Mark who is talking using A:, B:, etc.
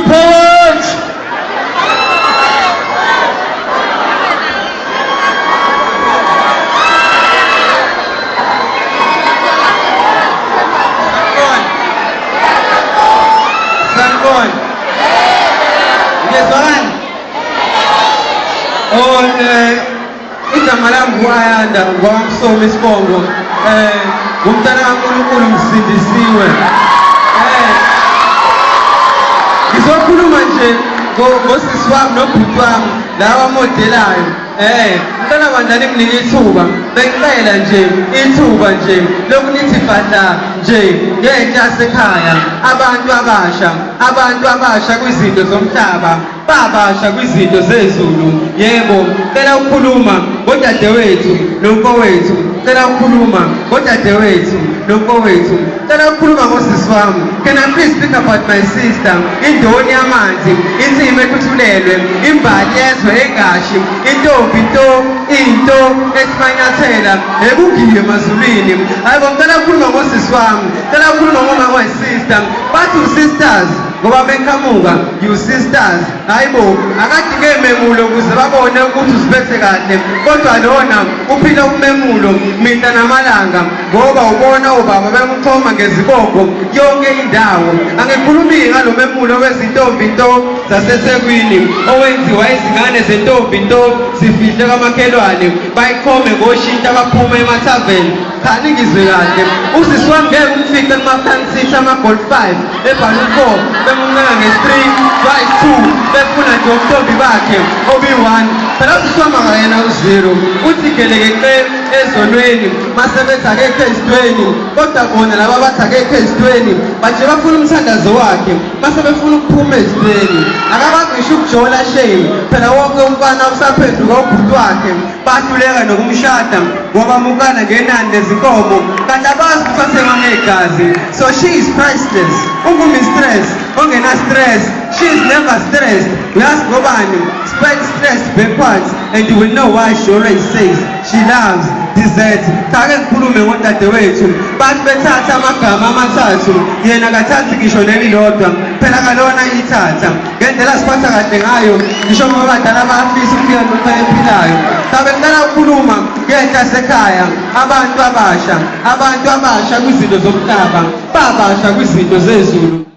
A: Poet! Sanibona. Ngiyezwakala? Igama lami nguAyanda ngokwamsomi isibongo. Ngumntana kaNkulunkulu ngisindisiwe. Ngizokhuluma nje ngosisi wami nobhuti wami lawa modelayo. Ngicela bandla ninginike ithuba. Bengicela nje ithuba nje lokunithi bhadla nje ngentsha yasekhaya. Abantu abasha kwizinto zomhlaba, babasha kwizinto zezulu. Yebo, ngicela ukukhuluma ngodadewethu nomfowethu. Ngicela ukukhuluma ngodadewethu nomfowethu. Ngicela ukukhuluma ngosisi wami. Can I please speak about my sister? Indoni yamanzi, insimi ethuthulelwe, imbali yezwe engashi, intombi into esimanyathela, ekungiye emazulwini. Hayibo, ngicela ukukhuluma ngosisi wami. Ngicela ukukhuluma ngomama wesister. Bathi sisters ngoba beqhamuka, you sisters. Hayibo, akadinge memulo ukuze babone ukuthi uziphethe kahle. Kodwa lona uphila umemulo mihla namalanga ngoba ubona ubaba bemxhoma ngezibongo yonke indawo. Angikhulumi ngalo memulo wezintombi zaseThekwini owenziwa izingane zentombi zifihle kwamakhelwane bayikhome ngoshintsha baphuma emathaveni. Khani ngizwe kahle, usisi wami ngeke umfice kuma-plan 6 ama-gold 5 ebhalwe 4 bemncela nge-3 twice 2 befuna nje ubuntombi bakhe obi-1. Phela usisi wami akayena u-0 uthi gelekeke ezonweni masebethi akekho ezintweni, kodwa bona laba bathi akekho ezintweni banje bafuna umthandazo wakhe masebefuna ukuphuma ezintweni. Akabazi ngisho ukujola shame, phela wonke umfana usaphenduka ubhuti wakhe bahluleka nokumshada ngoba bamukana ngenani lezinkomo kanti abazi ukuthi bathengwa ngegazi. So she is priceless. Ungumistress ongena-stress. She is never stressed. Uyazi ngobani? Spell stress backwards and you will know why she always says she loves dessert. Thake ngikhulume ngodadewethu bathi bethatha amagama amathathu yena kathathi ngisho nelilodwa, phela kalona ithatha ngendlela siphatha kahle ngayo ngisho ngoba abadala bayafisa ukufika notha ephilayo. Sabe ngicela ukukhuluma ngentsha yasekhaya, abantu abasha kwizinto zomhlaba, babasha kwizinto zezulu.